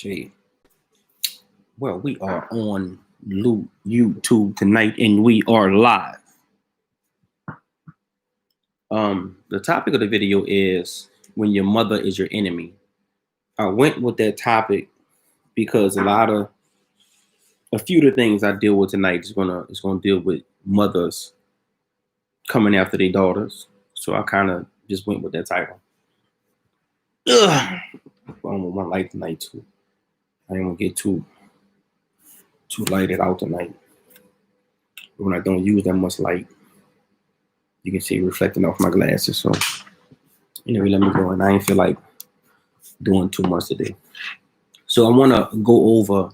See, well, we are on YouTube tonight, and we are live. The topic of the video is when your mother is your enemy. I went with that topic because a few of the things I deal with tonight is gonna deal with mothers coming after their daughters. So I kind of just went with that title. Ugh. I'm on my light tonight too. I ain't gonna get too lighted out tonight. When I don't use that much light, you can see it reflecting off my glasses. So anyway, let me go. And I ain't feel like doing too much today. So I want to go over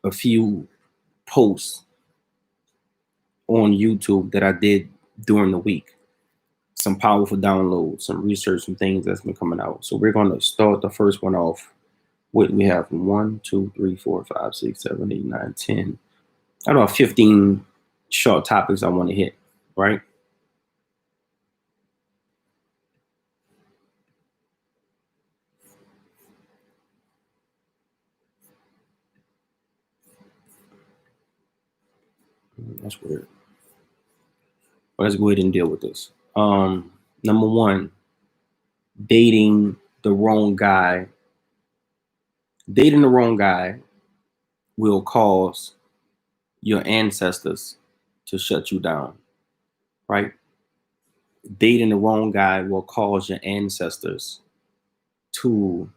a few posts on YouTube that I did during the week. Some powerful downloads, some research, some things that's been coming out. So we're going to start the first one off with, we have 1, 2, 3, 4, 5, 6, 7, 8, 9, 10. I don't know, 15 short topics I want to hit, right? That's weird. Let's go ahead and deal with this. Number one, dating the wrong guy. Dating the wrong guy will cause your ancestors to shut you down, right? Dating the wrong guy will cause your ancestors to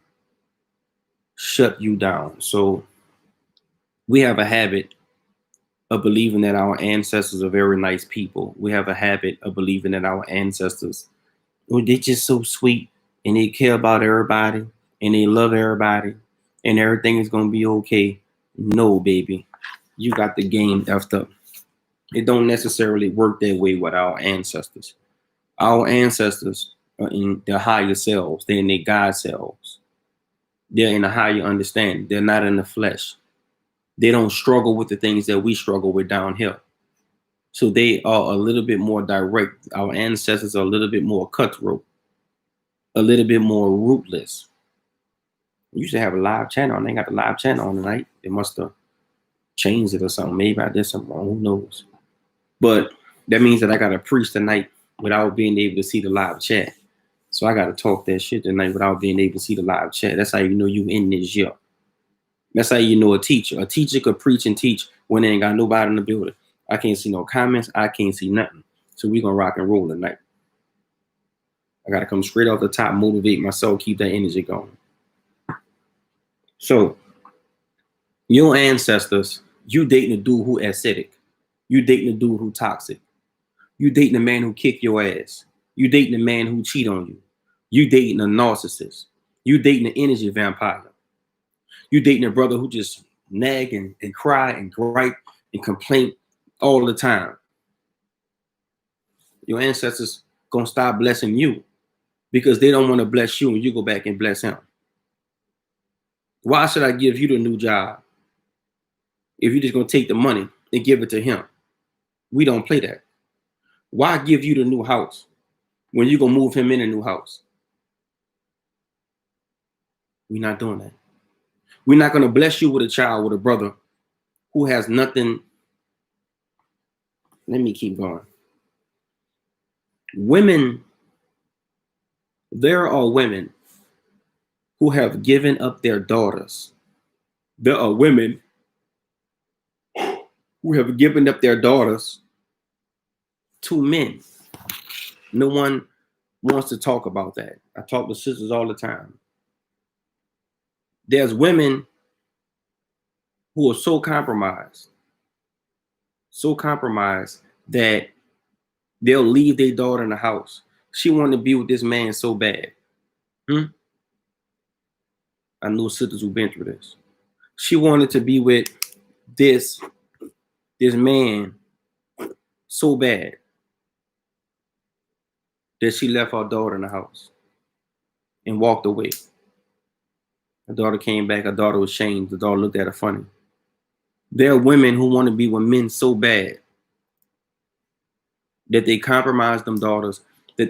shut you down. So we have a habit of believing that our ancestors are very nice people. We have a habit of believing that our ancestors, oh, they're just so sweet and they care about everybody and they love everybody and everything is going to be okay. No, baby, you got the game effed up. It don't necessarily work that way with our ancestors. Our ancestors are in their higher selves. They're in their God selves. They're in a higher understanding. They're not in the flesh. They don't struggle with the things that we struggle with down here. So they are a little bit more direct. Our ancestors are a little bit more cutthroat, a little bit more ruthless. We used to have a live channel, and they got the live channel on tonight. They must have changed it or something. Maybe I did something wrong. Who knows? But that means that I got to preach tonight without being able to see the live chat. So I got to talk that shit tonight without being able to see the live chat. That's how you know you in this year. That's how you know a teacher. A teacher could preach and teach when they ain't got nobody in the building. I can't see no comments. I can't see nothing. So we going to rock and roll tonight. I got to come straight off the top, motivate myself, keep that energy going. So your ancestors, you dating a dude who acidic. You dating a dude who toxic. You dating a man who kick your ass. You dating a man who cheat on you. You dating a narcissist. You dating an energy vampire. You dating a brother who just nag and cry and gripe and complain all the time. Your ancestors gonna stop blessing you because they don't want to bless you and you go back and bless him. Why should I give you the new job if you're just gonna take the money and give it to him? We don't play that. Why give you the new house when you're gonna move him in a new house? We're not doing that. We're not gonna bless you with a child, with a brother who has nothing. Let me keep going. Women, there are women who have given up their daughters. There are women who have given up their daughters to men. No one wants to talk about that. I talk to sisters all the time. There's women who are so compromised that they'll leave their daughter in the house. She wanted to be with this man so bad. I know sisters who've been through this. She wanted to be with this man so bad that she left her daughter in the house and walked away. Her daughter came back. Her daughter was shamed. The daughter looked at her funny. There are women who want to be with men so bad that they compromise them daughters, they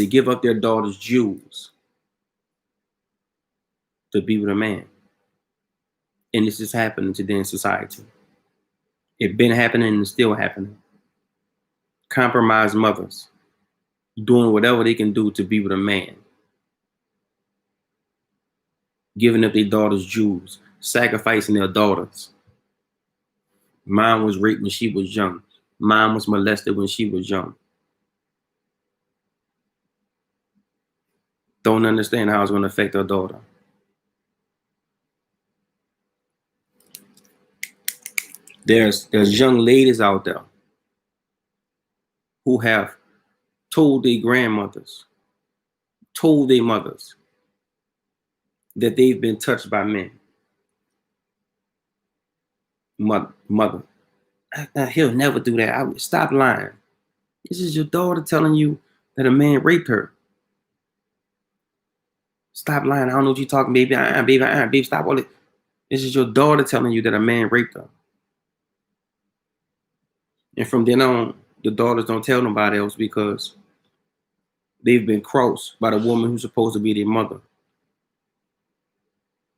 give up their daughters' jewels to be with a man. And this is happening today in society. It's been happening and it's still happening. Compromised mothers doing whatever they can do to be with a man, giving up their daughters jewels, sacrificing their daughters. Mine was raped when she was young. Mine was molested when she was young. Don't understand how it's going to affect her daughter. There's young ladies out there who have told their grandmothers, told their mothers that they've been touched by men. Mother, he'll never do that. Stop lying. This is your daughter telling you that a man raped her. Stop lying. I don't know what you're talking, baby. Baby, stop all it. This is your daughter telling you that a man raped her. And from then on, the daughters don't tell nobody else because they've been crossed by the woman who's supposed to be their mother,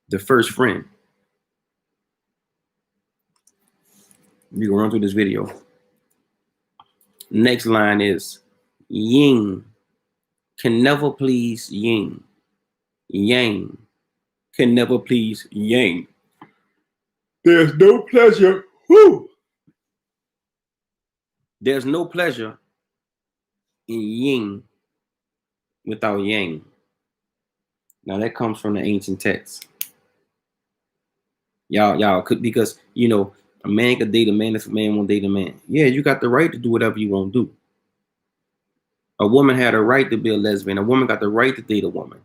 the first friend. We can run through this video. Next line is yin can never please yin. Yang can never please yang. There's no pleasure. Whoo! There's no pleasure in yin without yang. Now that comes from the ancient text. Y'all could, because you know a man could date a man if a man won't date a man. Yeah, you got the right to do whatever you want to do. A woman had a right to be a lesbian. A woman got the right to date a woman.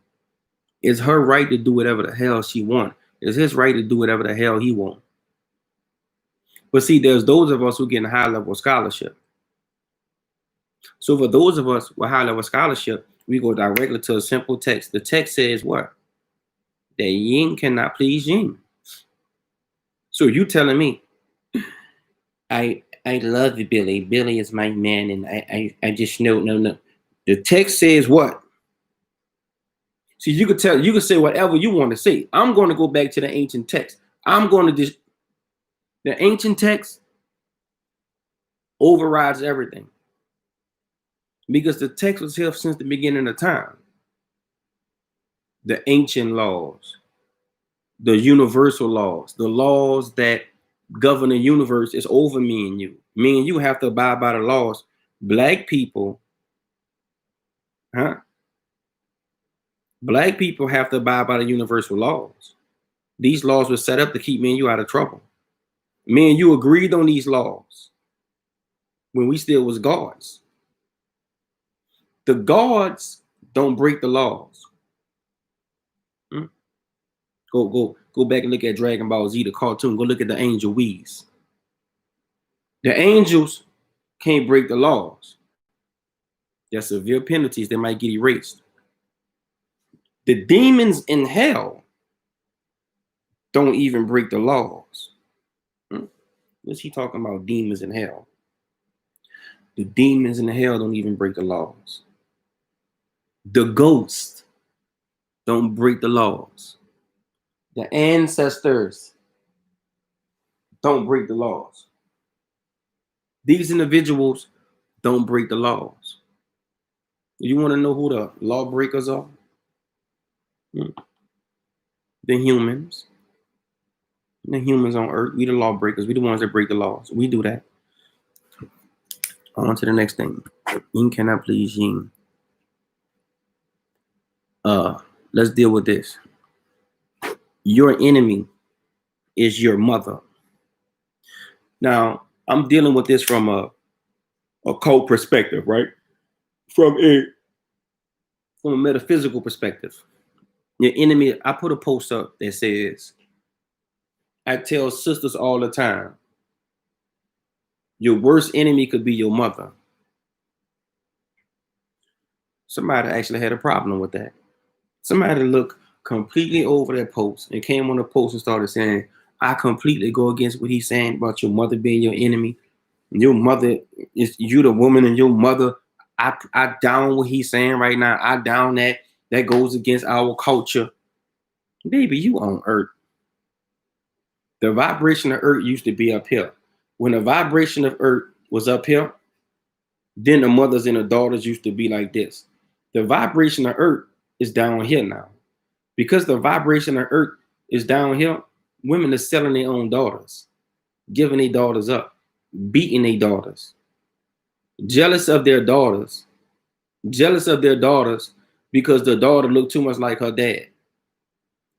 It's her right to do whatever the hell she wants. It's his right to do whatever the hell he wants. But see, there's those of us who get a high level scholarship. So for those of us with high level scholarship, we go directly to a simple text. The text says what? That yin cannot please yin. So you telling me, I love you, Billy. Billy is my man, and I just know, no. The text says what? See, you could say whatever you want to say. I'm going to go back to the ancient text. The ancient text overrides everything. Because the text was here since the beginning of time. The ancient laws, the universal laws, the laws that govern the universe is over me and you. Me and you have to abide by the laws. Black people, Black people have to abide by the universal laws. These laws were set up to keep me and you out of trouble. Me and you agreed on these laws when we still was gods. The gods don't break the laws. Go back and look at Dragon Ball Z, the cartoon. Go look at the angel Whis. The angels can't break the laws. There's severe penalties that might get erased. The demons in hell don't even break the laws. What's he talking about? Demons in hell. The demons in hell don't even break the laws. The ghosts don't break the laws. The ancestors don't break the laws. These individuals don't break the laws. You want to know who the lawbreakers are? The humans. The humans on earth. We the lawbreakers. We the ones that break the laws. We do that. On to the next thing. Yin cannot please yin. Let's deal with this. Your enemy is your mother. Now, I'm dealing with this from a cult perspective, right? From a metaphysical perspective. Your enemy, I put a post up that says, I tell sisters all the time, your worst enemy could be your mother. Somebody actually had a problem with that. Somebody looked completely over that post and came on the post and started saying, I completely go against what he's saying about your mother being your enemy. Your mother is you, the woman, and your mother. I down what he's saying right now. I down that. That goes against our culture. Baby, you on earth. The vibration of earth used to be up here. When the vibration of earth was up here, then the mothers and the daughters used to be like this. The vibration of earth is down here now. Because the vibration of earth is down here, women are selling their own daughters, giving their daughters up, beating their daughters, jealous of their daughters, because the daughter looked too much like her dad,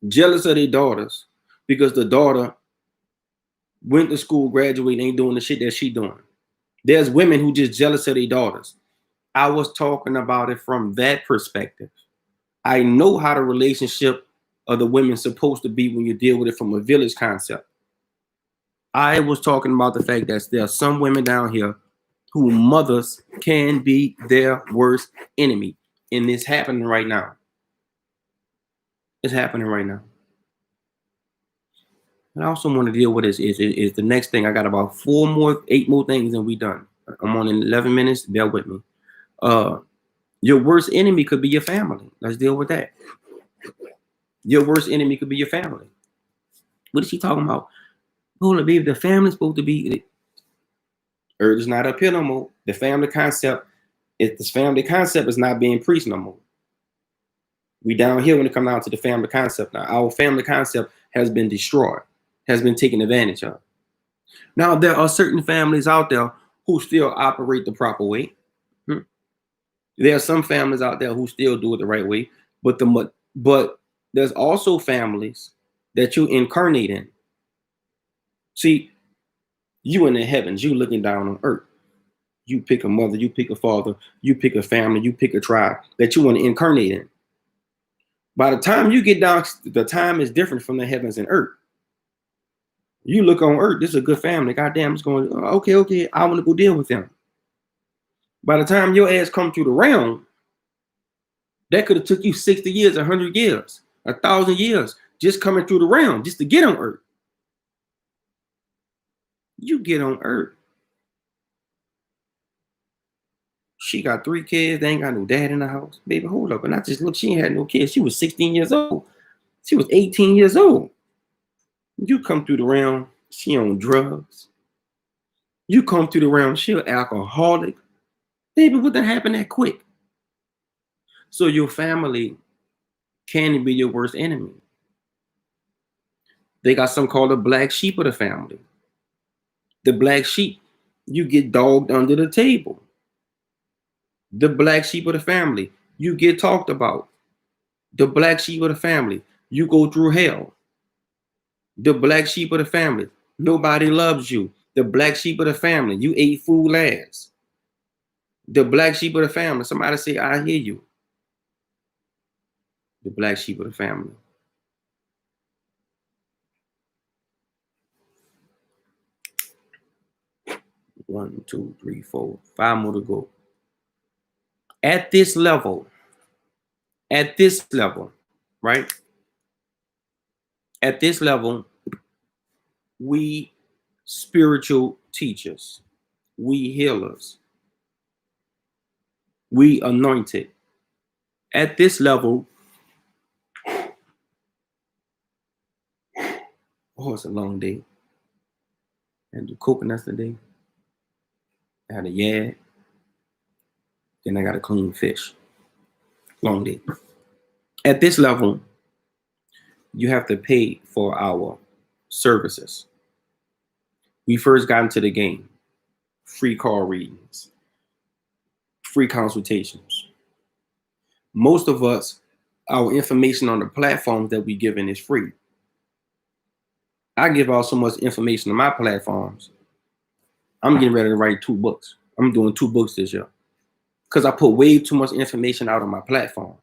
jealous of their daughters because the daughter went to school, graduated, ain't doing the shit that she doing. There's women who just jealous of their daughters. I was talking about it from that perspective. I know how the relationship of the women's supposed to be when you deal with it from a village concept. I was talking about the fact that there are some women down here who mothers can be their worst enemy. And it's happening right now. It's happening right now. And I also want to deal with is the next thing. I got about 8 more things and we done. I'm on in 11 minutes. Bear with me. Your worst enemy could be your family. Let's deal with that. Your worst enemy could be your family. What is she talking about? Oh, baby, the family's supposed to be. Earth is not up here no more. The family concept, if this family concept is not being preached no more. We down here when it comes down to the family concept now. Our family concept has been destroyed, has been taken advantage of. Now, there are certain families out there who still operate the proper way. There are some families out there who still do it the right way, but there's also families that you incarnate in. See, you in the heavens, you looking down on earth. You pick a mother, you pick a father, you pick a family, you pick a tribe that you want to incarnate in. By the time you get down, the time is different from the heavens and earth. You look on earth, this is a good family. Goddamn, it's going, okay, I want to go deal with them. By the time your ass come through the realm, that could have took you 60 years, 100 years, 1,000 years, just coming through the realm, just to get on earth. You get on earth. She got 3 kids. They ain't got no dad in the house. Baby, hold up. And I just look, she ain't had no kids. She was 16 years old. She was 18 years old. You come through the realm, she on drugs. You come through the realm, she an alcoholic. Baby, what done happened that quick? So your family can be your worst enemy. They got something called the black sheep of the family. The black sheep, you get dogged under the table. The black sheep of the family, you get talked about. The black sheep of the family, you go through hell. The black sheep of the family, nobody loves you. The black sheep of the family, you ate food last. The black sheep of the family, somebody say, I hear you. The black sheep of the family. One, two, three, four, 5 more to go. At this level, right? At this level, we spiritual teachers, we healers, we anointed. At this level, oh, it's a long day. I had to do coconuts today. I had a yad. Then I got to clean fish. Long day. At this level, you have to pay for our services. We first got into the game. Free call readings. Free consultations. Most of us, our information on the platforms that we given is free. I give out so much information on my platforms. I'm getting ready to write 2 books. I'm doing 2 books this year because I put way too much information out on my platform.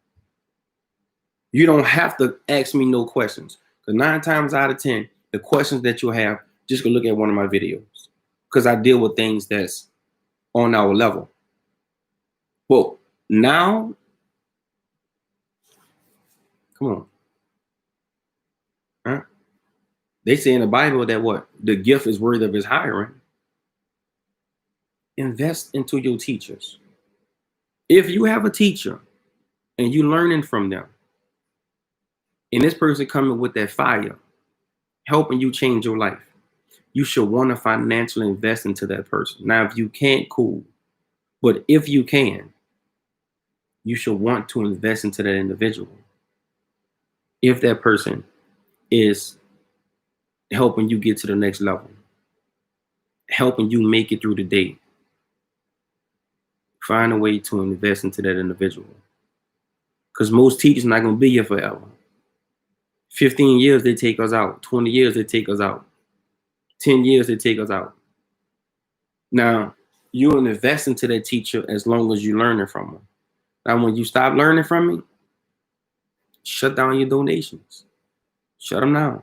You don't have to ask me no questions because 9 times out of 10, the questions that you have, just go look at one of my videos because I deal with things that's on our level. Well, now, come on. Huh? They say in the Bible that what? The gift is worthy of his hiring. Invest into your teachers. If you have a teacher and you learning from them, and this person coming with that fire, helping you change your life, you should want to financially invest into that person. Now, if you can't, cool. But if you can, you should want to invest into that individual. If that person is helping you get to the next level, helping you make it through the day, find a way to invest into that individual. Because most teachers not going to be here forever. 15 years, they take us out. 20 years, they take us out. 10 years, they take us out. Now, you'll invest into that teacher as long as you're learning from them. Now, when you stop learning from me, shut down your donations. Shut them down.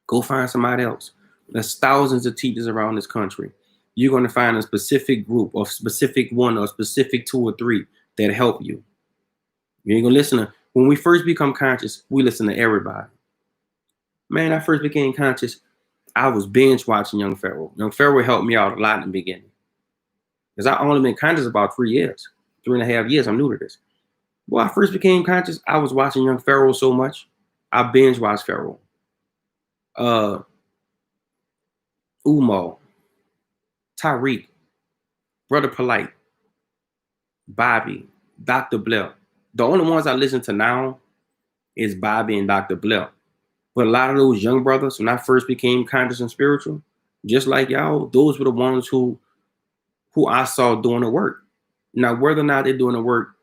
Go find somebody else. There's thousands of teachers around this country. You're going to find a specific group or specific one or specific 2 or 3 that help you. You ain't going to listen to, when we first become conscious, we listen to everybody. Man, I first became conscious, I was binge watching Young Pharaoh. Young Pharaoh helped me out a lot in the beginning. Because I only been conscious about 3 years, 3.5 years. I'm new to this. When I first became conscious, I was watching Young Pharaoh so much. I binge watched Pharaoh. Umar, Tariq, Brother Polite, Bobby, Dr. Blair. The only ones I listen to now is Bobby and Dr. Blair. But a lot of those young brothers, when I first became conscious and spiritual, just like y'all, those were the ones who I saw doing the work. Now, whether or not they're doing the work,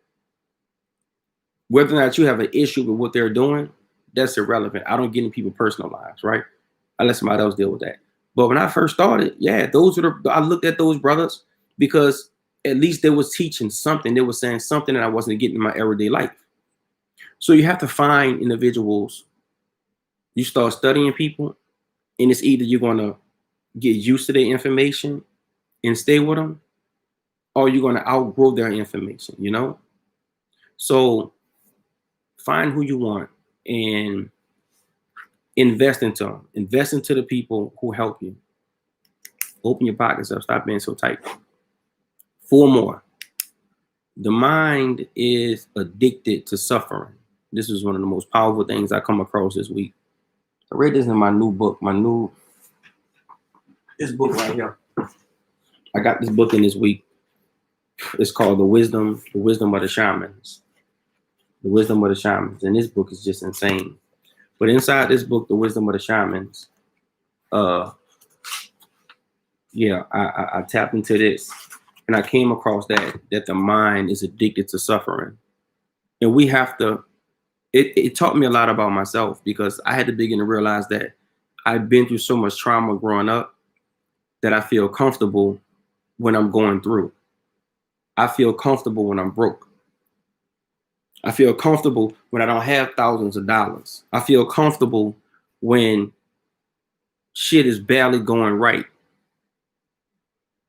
whether or not you have an issue with what they're doing, that's irrelevant. I don't get in people's personal lives, right? I let somebody else deal with that. But when I first started, yeah, those were I looked at those brothers because at least they was teaching something. They were saying something that I wasn't getting in my everyday life. So you have to find individuals. You start studying people, and it's either you're going to get used to their information and stay with them, or you're going to outgrow their information, you know? So find who you want and invest into them. Invest into the people who help you. Open your pockets up. Stop being so tight. 4 more. The mind is addicted to suffering. This is one of the most powerful things I come across this week. I read this in my new book, this book right here. I got this book in this week. It's called The Wisdom of the Shamans. The Wisdom of the Shamans. And this book is just insane. But inside this book, The Wisdom of the Shamans, I tapped into this. And I came across that the mind is addicted to suffering. And we have to, it taught me a lot about myself because I had to begin to realize that I've been through so much trauma growing up that I feel comfortable when I'm going through. I feel comfortable when I'm broke. I feel comfortable when I don't have thousands of dollars. I feel comfortable when shit is barely going right.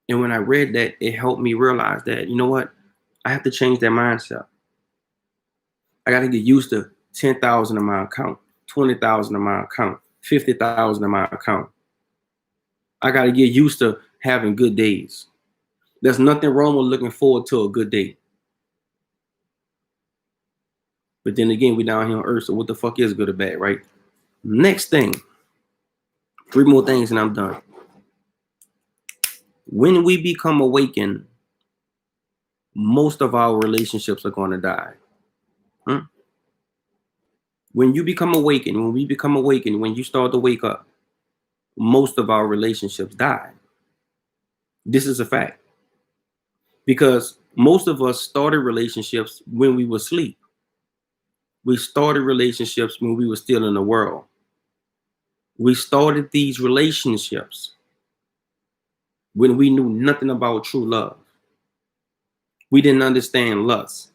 And when I read that, it helped me realize that, you know what? I have to change that mindset. I got to get used to 10,000 in my account, 20,000 in my account, 50,000 in my account. I got to get used to having good days. There's nothing wrong with looking forward to a good day. But then again, we're down here on earth, so what the fuck is good or bad, right? Next thing, 3 more things and I'm done. When we become awakened, most of our relationships are going to die. When you become awakened, when you start to wake up, most of our relationships die. This is a fact. Because most of us started relationships when we were asleep. We started relationships when we were still in the world. We started these relationships when we knew nothing about true love. We didn't understand lust.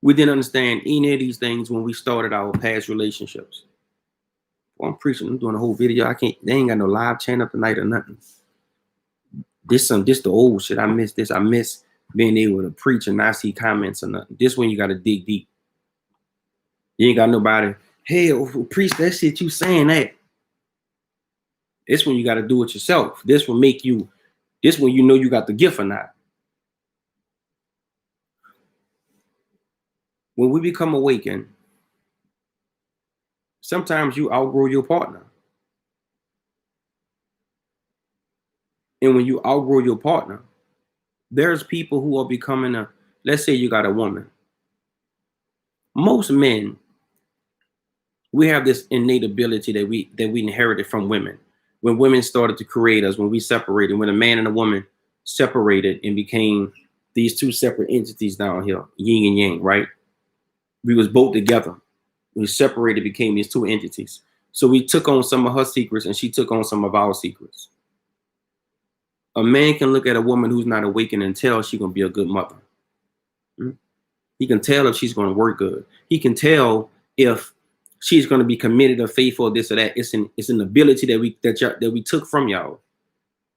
We didn't understand any of these things when we started our past relationships. Well, I'm preaching, I'm doing a whole video. They ain't got no live channel tonight or nothing. This the old shit. I miss this. I miss being able to preach and not see comments or nothing. This one you got to dig deep. You ain't got nobody, hey, preach that shit, you saying that. This one you got to do it yourself. This one you know you got the gift or not. When we become awakened, sometimes you outgrow your partner. And when you outgrow your partner, there's people who are becoming let's say you got a woman. Most men, we have this innate ability that we inherited from women. When women started to create us, when we separated, when a man and a woman separated and became these two separate entities down here, yin and yang, right? We was both together. We separated, became these two entities. So we took on some of her secrets and she took on some of our secrets. A man can look at a woman who's not awakened and tell she's going to be a good mother. He can tell if she's going to work good. He can tell if she's going to be committed or faithful, this or that. It's an ability that we took from y'all.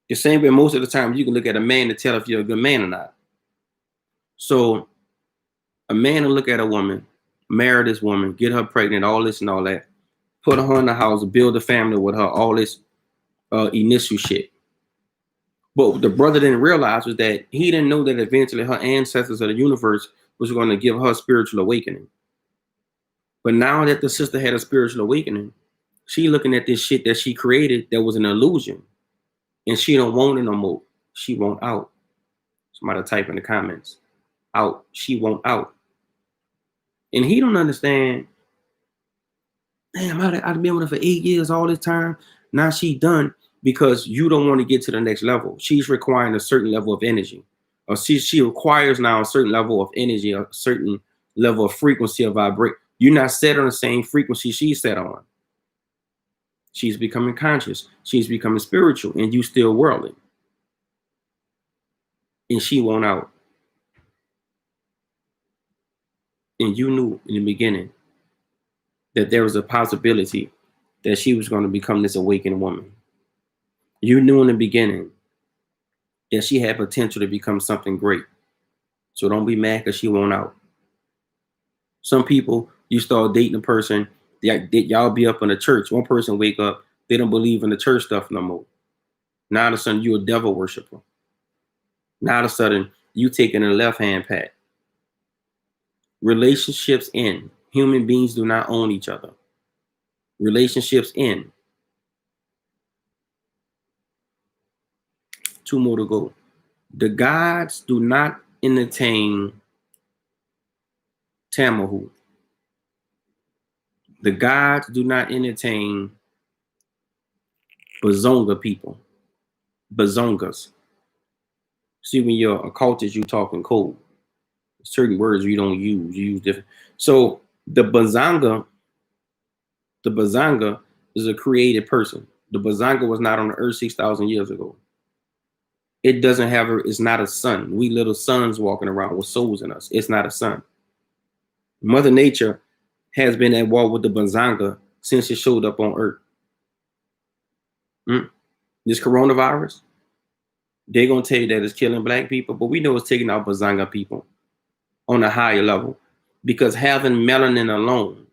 The same way most of the time you can look at a man to tell if you're a good man or not. So a man will look at a woman, marry this woman, get her pregnant, all this and all that, put her in the house, build a family with her, all this initial shit. But what the brother didn't realize was that he didn't know that eventually her ancestors of the universe was going to give her a spiritual awakening. But now that the sister had a spiritual awakening, she looking at this shit that she created that was an illusion. And she don't want it no more. She want out. Somebody type in the comments. Out. She want out. And he don't understand. Damn, I've been with her for 8 years, all this time. Now she done because you don't want to get to the next level. She's requiring a certain level of energy. Or she requires now a certain level of energy, a certain level of frequency of vibration. You're not set on the same frequency she's set on. She's becoming conscious. She's becoming spiritual, and you still worldly. And she won't out. And you knew in the beginning that there was a possibility that she was going to become this awakened woman. You knew in the beginning that she had potential to become something great. So don't be mad because she won't out. Some people, you start dating a person, y'all be up in the church. One person wake up, they don't believe in the church stuff no more. Now all of a sudden you a devil worshiper. Now all of a sudden you taking a left hand pat. Relationships end. Human beings do not own each other. Relationships end. 2 more to go. The gods do not entertain Tamahu. The gods do not entertain Bazonga people. Bazongas. See, when you're a occultist, you talking code. Certain words you don't use. You use different. So the Bazanga is a created person. The Bazanga was not on the earth 6,000 years ago. It doesn't have it's not a sun. We little sons walking around with souls in us. It's not a sun. Mother Nature has been at war with the Bazanga since it showed up on earth. This coronavirus, they're going to tell you that it's killing black people, but we know it's taking out Bazanga people on a higher level because having melanin alone,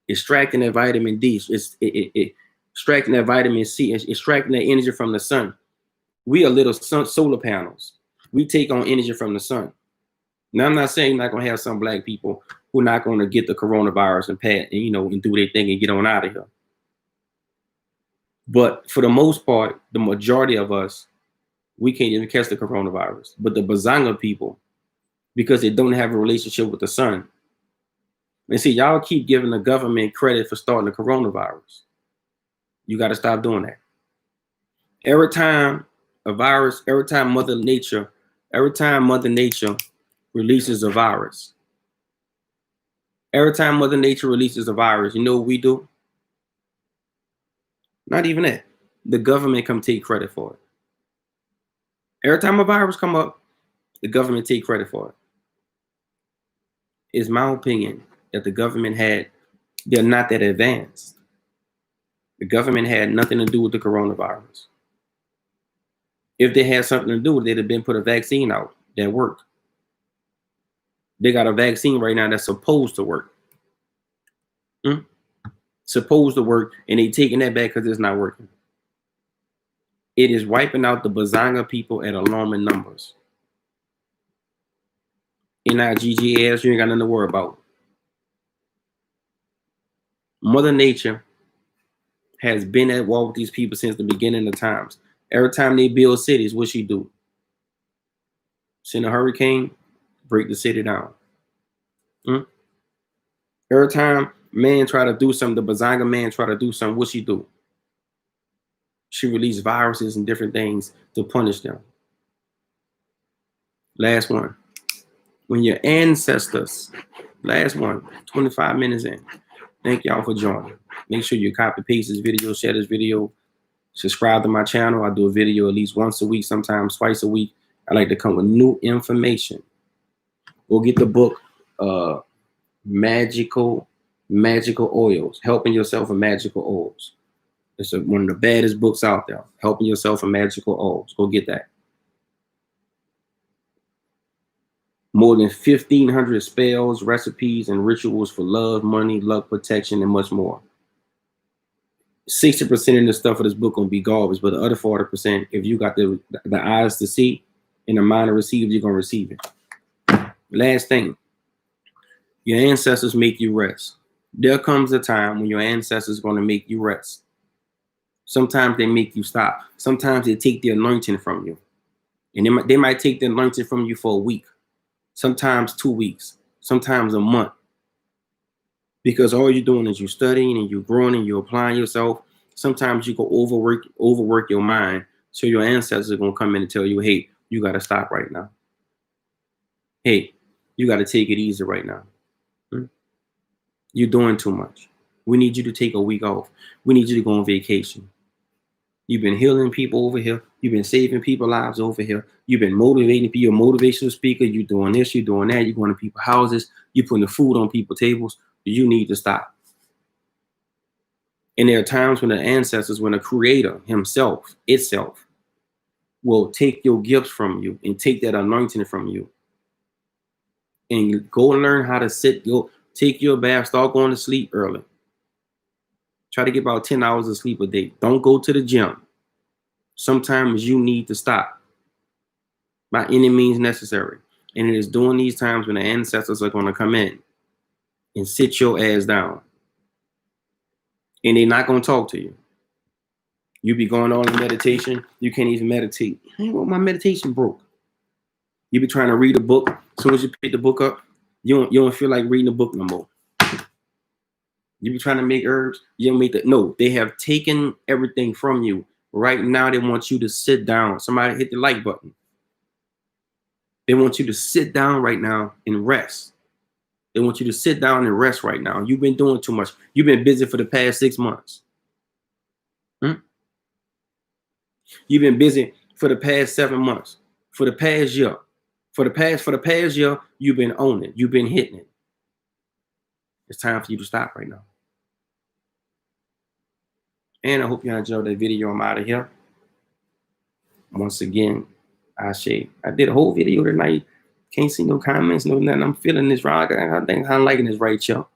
extracting that vitamin D, extracting that vitamin C, extracting that energy from the sun. We are little solar panels. We take on energy from the sun. Now, I'm not saying you're not going to have some black people who are not going to get the coronavirus and and do their thing and get on out of here. But for the most part, the majority of us, we can't even catch the coronavirus. But the Bazanga people, because they don't have a relationship with the sun. And see, y'all keep giving the government credit for starting the coronavirus. You got to stop doing that. Every time Mother Nature releases a virus, you know what we do? Not even that. The government come take credit for it. Every time a virus come up, the government take credit for it. It's my opinion that the government they're not that advanced. The government had nothing to do with the coronavirus. If they had something to do with it, they'd have been put a vaccine out that worked. They got a vaccine right now that's supposed to work. Supposed to work, and they taking that back because it's not working. It is wiping out the Bazanga people at alarming numbers. NIGGAS, you ain't got nothing to worry about. Mother Nature has been at war with these people since the beginning of times. Every time they build cities, what she do? Send a hurricane, break the city down. Every time man try to do something, the Bazanga man try to do something, what she do? She release viruses and different things to punish them. Last one. When your ancestors, last one, 25 minutes in. Thank y'all for joining. Make sure you copy, paste this video, share this video, subscribe to my channel. I do a video at least once a week, sometimes twice a week. I like to come with new information. Go get the book, Magical Oils, Helping Yourself with Magical Oils. It's one of the baddest books out there, Helping Yourself with Magical Oils. Go get that. More than 1,500 spells, recipes, and rituals for love, money, luck, protection, and much more. 60% of the stuff of this book gonna be garbage, but the other 40%, if you got the eyes to see and the mind to receive, you're gonna receive it. Last thing, your ancestors make you rest. There comes a time when your ancestors are gonna make you rest. Sometimes they make you stop. Sometimes they take the anointing from you, and they might take the anointing from you for a week. Sometimes 2 weeks, sometimes a month. Because all you're doing is you're studying and you're growing and you're applying yourself. Sometimes you can overwork your mind. So your ancestors are going to come in and tell you, hey, you got to stop right now. Hey, you got to take it easy right now. You're doing too much. We need you to take a week off. We need you to go on vacation. You've been healing people over here. You've been saving people's lives over here. You've been motivating people. You're a motivational speaker. You're doing this, you're doing that. You're going to people's houses. You're putting the food on people's tables. You need to stop. And there are times when the ancestors, when the creator himself, itself, will take your gifts from you and take that anointing from you. And go learn how to sit. Go take your bath. Start going to sleep early. Try to get about 10 hours of sleep a day. Don't go to the gym. Sometimes you need to stop by any means necessary. And it is during these times when the ancestors are going to come in and sit your ass down. And they're not going to talk to you. You be going on in meditation. You can't even meditate. Hey, well, my meditation broke. You be trying to read a book. As soon as you pick the book up, you don't feel like reading the book no more. You be trying to make herbs. You don't make that. No, they have taken everything from you. Right now, they want you to sit down. Somebody hit the like button. They want you to sit down right now and rest. They want you to sit down and rest right now. You've been doing too much. You've been busy for the past 6 months. You've been busy for the past 7 months. For the past year. For the past year, you've been owning it. You've been hitting it. It's time for you to stop right now. And I hope you enjoyed that video. I'm out of here. Once again, I did a whole video tonight. Can't see no comments, no nothing. I'm feeling this wrong. I think I'm liking this right, y'all.